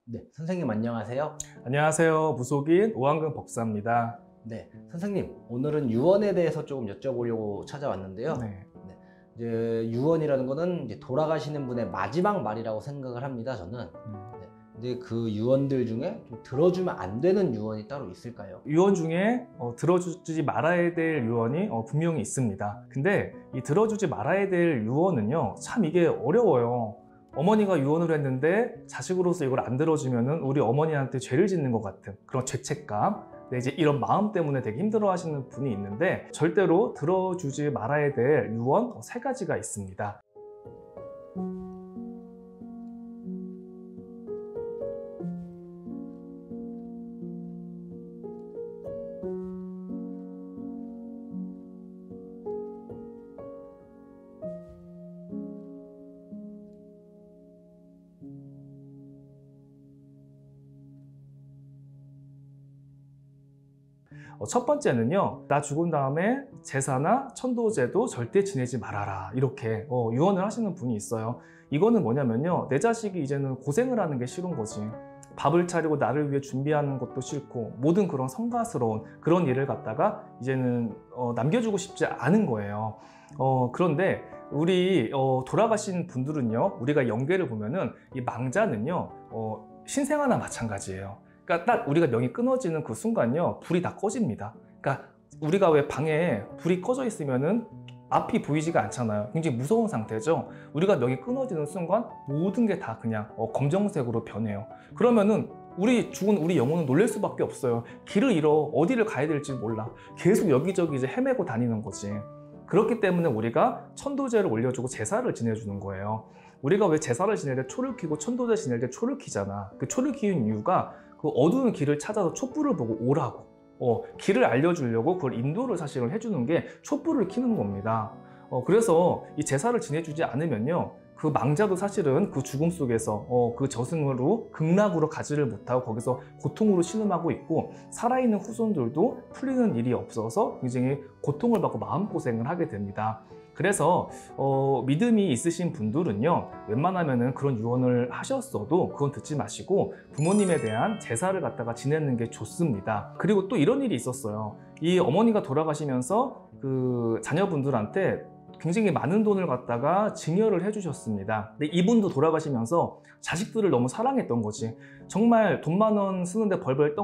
네, 선생님 안녕하세요. 안녕하세요. 무속인 오한근 법사입니다. 네, 선생님 오늘은 유언에 대해서 조금 여쭤보려고 찾아왔는데요. 네. 이제 유언이라는 거는 이제 돌아가시는 분의 마지막 말이라고 생각을 합니다. 저는. 네, 근데 그 유언들 중에 좀 들어주면 안 되는 유언이 따로 있을까요? 유언 중에 들어주지 말아야 될 유언이 분명히 있습니다. 근데 이 들어주지 말아야 될 유언은요, 참 이게 어려워요. 어머니가 유언을 했는데 자식으로서 이걸 안 들어주면은 우리 어머니한테 죄를 짓는 것 같은 그런 죄책감, 네, 이제 이런 마음 때문에 되게 힘들어 하시는 분이 있는데, 절대로 들어주지 말아야 될 유언 3가지가 있습니다. 첫 번째는요, 나 죽은 다음에 제사나 천도제도 절대 지내지 말아라, 이렇게 유언을 하시는 분이 있어요. 이거는 뭐냐면요, 내 자식이 이제는 고생을 하는 게 싫은 거지. 밥을 차리고 나를 위해 준비하는 것도 싫고, 모든 그런 성가스러운 그런 일을 갖다가 이제는 남겨주고 싶지 않은 거예요. 그런데 우리 돌아가신 분들은요, 우리가 연계를 보면은 이 망자는요, 신생아나 마찬가지예요. 그러니까 딱 우리가 명이 끊어지는 그 순간요, 불이 다 꺼집니다. 그러니까 우리가 왜 방에 불이 꺼져 있으면은 앞이 보이지가 않잖아요. 굉장히 무서운 상태죠. 우리가 명이 끊어지는 순간 모든 게 다 그냥 검정색으로 변해요. 그러면은 죽은 우리 영혼은 놀랄 수밖에 없어요. 길을 잃어 어디를 가야 될지 몰라. 계속 여기저기 이제 헤매고 다니는 거지. 그렇기 때문에 우리가 천도제를 올려주고 제사를 지내주는 거예요. 우리가 왜 제사를 지낼 때 초를 켜고 천도제 지낼 때 초를 켜잖아. 그 초를 켜는 이유가 그 어두운 길을 찾아서 촛불을 보고 오라고, 길을 알려주려고 그걸 인도를 사실은 해주는 게 촛불을 켜는 겁니다. 그래서 이 제사를 지내주지 않으면요, 그 망자도 사실은 그 죽음 속에서 그 저승으로 극락으로 가지를 못하고 거기서 고통으로 신음하고 있고, 살아있는 후손들도 풀리는 일이 없어서 굉장히 고통을 받고 마음고생을 하게 됩니다. 그래서 믿음이 있으신 분들은요, 웬만하면은 그런 유언을 하셨어도 그건 듣지 마시고 부모님에 대한 제사를 갖다가 지내는 게 좋습니다. 그리고 또 이런 일이 있었어요. 이 어머니가 돌아가시면서 그 자녀분들한테 굉장히 많은 돈을 갖다가 증여를 해주셨습니다. 근데 이분도 돌아가시면서 자식들을 너무 사랑했던 거지. 정말 돈 많은 쓰는데 벌벌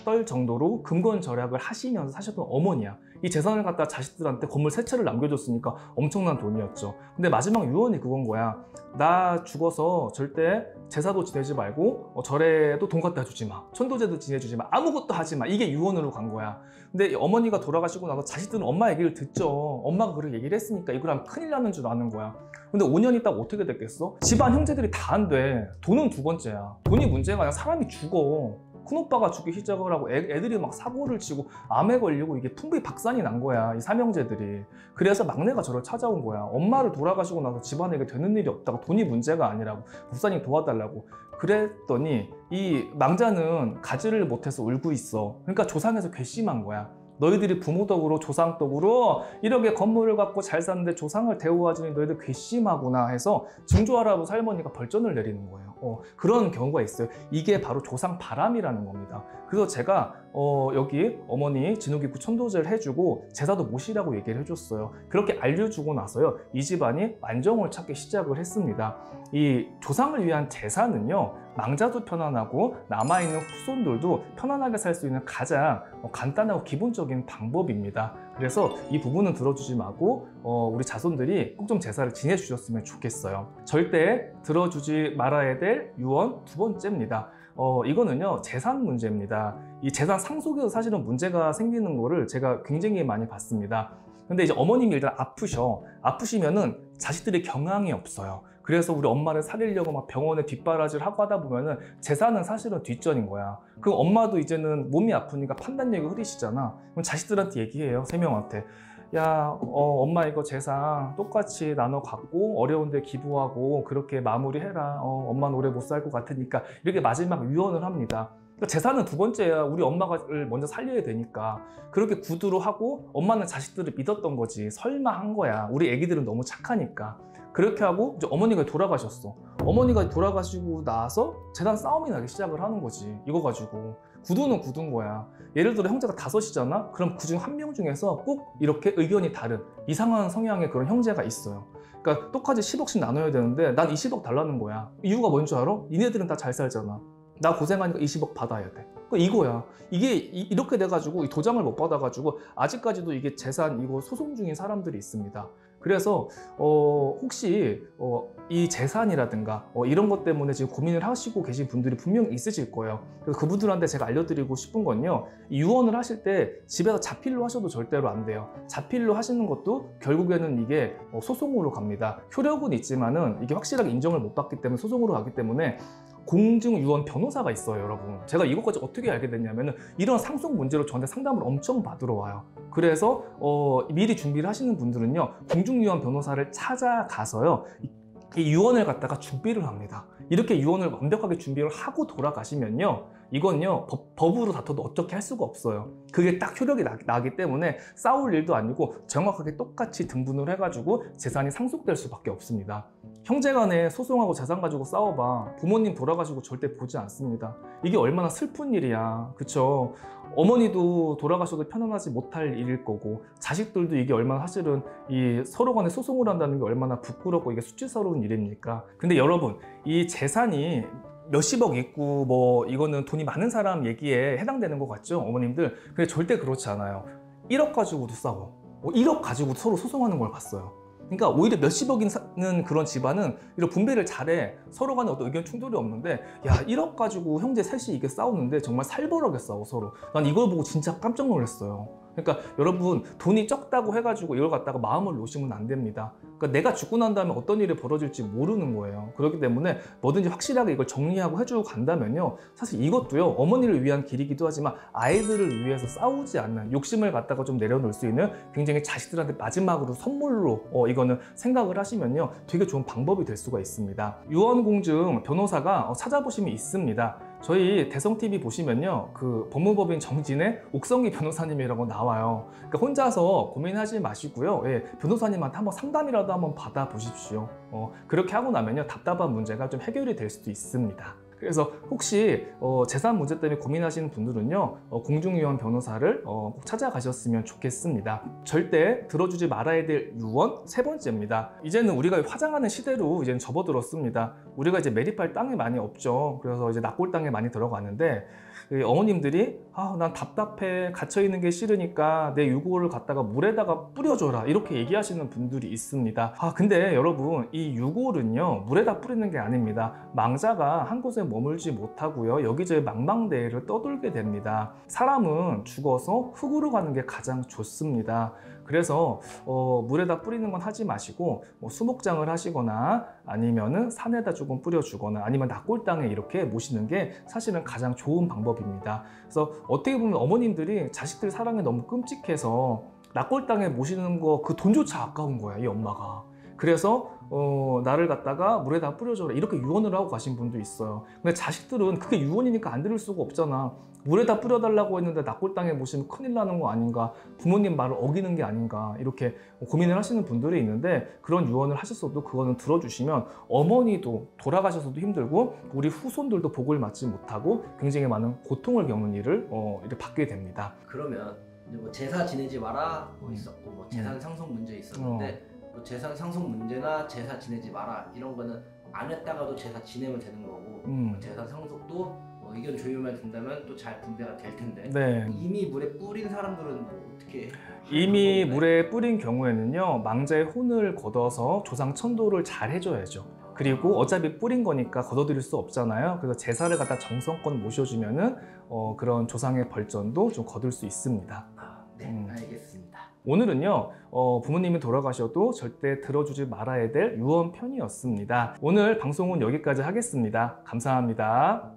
떨 정도로 금권절약을 하시면서 사셨던 어머니야. 이 재산을 갖다 자식들한테 건물 3채를 남겨줬으니까 엄청난 돈이었죠. 근데 마지막 유언이 그건 거야. 나 죽어서 절대 제사도 지내지 말고 절에도 돈 갖다 주지 마, 천도제도 지내주지 마, 아무것도 하지 마. 이게 유언으로 간 거야. 근데 어머니가 돌아가시고 나서 자식들은 엄마 얘기를 듣죠. 엄마가 그렇게 얘기를 했으니까 이걸 하면 큰일 나는 줄 아는 거야. 근데 5년 있다가 어떻게 됐겠어? 집안 형제들이 다 안 돼. 돈은 2번째야. 돈이 문제가 아니라 사람이 죽어. 큰오빠가 죽기 시작을 하고 애들이 막 사고를 치고 암에 걸리고 이게 풍비박산이 난 거야, 이 삼형제들이. 그래서 막내가 저를 찾아온 거야. 엄마를 돌아가시고 나서 집안에 이게 되는 일이 없다고, 돈이 문제가 아니라고, 목사님 도와달라고. 그랬더니 이 망자는 가지를 못해서 울고 있어. 그러니까 조상에서 괘씸한 거야. 너희들이 부모 덕으로 조상 덕으로 이렇게 건물을 갖고 잘 사는데 조상을 대우하지니 너희들 괘씸하구나 해서 증조할아버지 할머니가 벌전을 내리는 거예요. 그런 경우가 있어요. 이게 바로 조상 바람이라는 겁니다. 그래서 제가 여기 어머니 진흙입구 천도제를 해주고 제사도 모시라고 얘기를 해줬어요. 그렇게 알려주고 나서요, 이 집안이 안정을 찾기 시작을 했습니다. 이 조상을 위한 제사는요, 망자도 편안하고 남아있는 후손들도 편안하게 살 수 있는 가장 간단하고 기본적인 방법입니다. 그래서 이 부분은 들어주지 말고 우리 자손들이 꼭 좀 제사를 지내주셨으면 좋겠어요. 절대 들어주지 말아야 될 유언 2번째입니다. 이거는요, 재산 문제입니다. 이 재산 상속에서 사실은 문제가 생기는 거를 제가 굉장히 많이 봤습니다. 근데 이제 어머님이 일단 아프시면은 자식들이 경황이 없어요. 그래서 우리 엄마를 살리려고 막 병원에 뒷바라지를 하고 하다 보면은 재산은 사실은 뒷전인 거야. 그 엄마도 이제는 몸이 아프니까 판단력이 흐리시잖아. 그럼 자식들한테 얘기해요, 3명한테. 야, 엄마 이거 재산 똑같이 나눠 갖고 어려운데 기부하고 그렇게 마무리해라. 엄마는 오래 못 살 것 같으니까. 이렇게 마지막 유언을 합니다. 그러니까 재산은 두 번째야. 우리 엄마를 먼저 살려야 되니까. 그렇게 구두로 하고 엄마는 자식들을 믿었던 거지. 설마 한 거야. 우리 애기들은 너무 착하니까. 그렇게 하고 이제 어머니가 돌아가셨어. 어머니가 돌아가시고 나서 재산 싸움이 나기 시작을 하는 거지. 이거 가지고. 구두는 구두인 거야. 예를 들어 형제가 5이잖아? 그럼 그중 한 명 중에서 꼭 이렇게 의견이 다른 이상한 성향의 그런 형제가 있어요. 그러니까 똑같이 10억씩 나눠야 되는데 난 20억 달라는 거야. 이유가 뭔 줄 알아? 니네들은 다 잘 살잖아. 나 고생하니까 20억 받아야 돼. 그러니까 이거야. 이게 이렇게 돼가지고 이 도장을 못 받아가지고 아직까지도 이게 재산 이거 소송 중인 사람들이 있습니다. 그래서 혹시 이 재산이라든가 이런 것 때문에 지금 고민을 하시고 계신 분들이 분명 있으실 거예요. 그래서 그분들한테 제가 알려드리고 싶은 건요, 이 유언을 하실 때 집에서 자필로 하셔도 절대로 안 돼요. 자필로 하시는 것도 결국에는 이게 소송으로 갑니다. 효력은 있지만은 이게 확실하게 인정을 못 받기 때문에 소송으로 가기 때문에 공증유언 변호사가 있어요, 여러분. 제가 이것까지 어떻게 알게 됐냐면은 이런 상속 문제로 저한테 상담을 엄청 받으러 와요. 그래서 미리 준비를 하시는 분들은요, 공증유언 변호사를 찾아가서요, 이 유언을 갖다가 준비를 합니다. 이렇게 유언을 완벽하게 준비를 하고 돌아가시면요, 이건요 법으로 다퉈도 어떻게 할 수가 없어요. 그게 딱 효력이 나기 때문에 싸울 일도 아니고 정확하게 똑같이 등분을 해가지고 재산이 상속될 수밖에 없습니다. 형제간에 소송하고 재산 가지고 싸워봐. 부모님 돌아가시고 절대 보지 않습니다. 이게 얼마나 슬픈 일이야, 그쵸? 어머니도 돌아가셔도 편안하지 못할 일일 거고, 자식들도 이게 얼마나 사실은 이 서로 간에 소송을 한다는 게 얼마나 부끄럽고 이게 수치스러운 일입니까? 근데 여러분, 이 재산이 몇십억 있고 뭐 이거는 돈이 많은 사람 얘기에 해당되는 것 같죠, 어머님들? 근데 절대 그렇지 않아요. 1억 가지고도 싸워. 1억 가지고 서로 소송하는 걸 봤어요. 그러니까 오히려 몇십억 있는 그런 집안은 이런 분배를 잘해. 서로 간에 어떤 의견 충돌이 없는데, 야, 1억 가지고 형제 셋이 이게 싸우는데 정말 살벌하게 싸워, 서로. 난 이걸 보고 진짜 깜짝 놀랐어요. 그러니까 여러분, 돈이 적다고 해가지고 이걸 갖다가 마음을 놓으시면 안 됩니다. 그러니까 내가 죽고 난 다음에 어떤 일이 벌어질지 모르는 거예요. 그렇기 때문에 뭐든지 확실하게 이걸 정리하고 해주고 간다면요, 사실 이것도요, 어머니를 위한 길이기도 하지만 아이들을 위해서 싸우지 않는, 욕심을 갖다가 좀 내려놓을 수 있는 굉장히 자식들한테 마지막으로 선물로 이거는 생각을 하시면요, 되게 좋은 방법이 될 수가 있습니다. 유언공증 변호사가 찾아보시면 있습니다. 저희 대성TV 보시면요, 그 법무법인 정진의 옥성기 변호사님이라고 나와요. 그러니까 혼자서 고민하지 마시고요, 예, 변호사님한테 한번 상담이라도 한번 받아보십시오. 그렇게 하고 나면요, 답답한 문제가 좀 해결이 될 수도 있습니다. 그래서 혹시 재산 문제 때문에 고민하시는 분들은요, 공중유언 변호사를 꼭 찾아가셨으면 좋겠습니다. 절대 들어주지 말아야 될 유언 3번째입니다. 이제는 우리가 화장하는 시대로 이제는 접어들었습니다. 우리가 이제 매립할 땅이 많이 없죠. 그래서 이제 납골 땅에 많이 들어가는데, 어머님들이 난 답답해, 갇혀있는 게 싫으니까 내 유골을 갖다가 물에다가 뿌려줘라, 이렇게 얘기하시는 분들이 있습니다. 근데 여러분, 이 유골은요, 물에다 뿌리는 게 아닙니다. 망자가 한 곳에 머물지 못하고요, 여기저기 망망대해를 떠돌게 됩니다. 사람은 죽어서 흙으로 가는 게 가장 좋습니다. 그래서 물에다 뿌리는 건 하지 마시고, 수목장을 하시거나 아니면은 산에다 조금 뿌려주거나 아니면 납골 땅에 이렇게 모시는 게 사실은 가장 좋은 방법입니다. 그래서 어떻게 보면 어머님들이 자식들 사랑이 너무 끔찍해서 납골 땅에 모시는 거 그 돈조차 아까운 거야, 이 엄마가. 그래서 나를 갖다가 물에다 뿌려줘라, 이렇게 유언을 하고 가신 분도 있어요. 근데 자식들은 그게 유언이니까 안 들을 수가 없잖아. 물에다 뿌려달라고 했는데 납골 땅에 모시면 큰일 나는 거 아닌가, 부모님 말을 어기는 게 아닌가, 이렇게 고민을 하시는 분들이 있는데, 그런 유언을 하셨어도 그거는 들어주시면 어머니도 돌아가셔서도 힘들고 우리 후손들도 복을 맞지 못하고 굉장히 많은 고통을 겪는 일을 이렇게 받게 됩니다. 그러면 이제 뭐 제사 지내지 마라 있었고, 뭐 재산 상속 문제 있었는데, 뭐 재산 상속 문제나 제사 지내지 마라 이런 거는 안 했다가도 제사 지내면 되는 거고, 재산 상속도 의견 조율만 된다면 또 잘 분배가 될 텐데, 네. 이미 물에 뿌린 사람들은 뭐 어떻게? 이미 물에 뿌린 경우에는요, 망자의 혼을 걷어서 조상 천도를 잘 해줘야죠. 그리고 어차피 뿌린 거니까 걷어들일 수 없잖아요. 그래서 제사를 갖다 정성껏 모셔주면은 그런 조상의 벌전도 좀 거둘 수 있습니다. 네, 알겠습니다. 오늘은요, 부모님이 돌아가셔도 절대 들어주지 말아야 될 유언편이었습니다. 오늘 방송은 여기까지 하겠습니다. 감사합니다.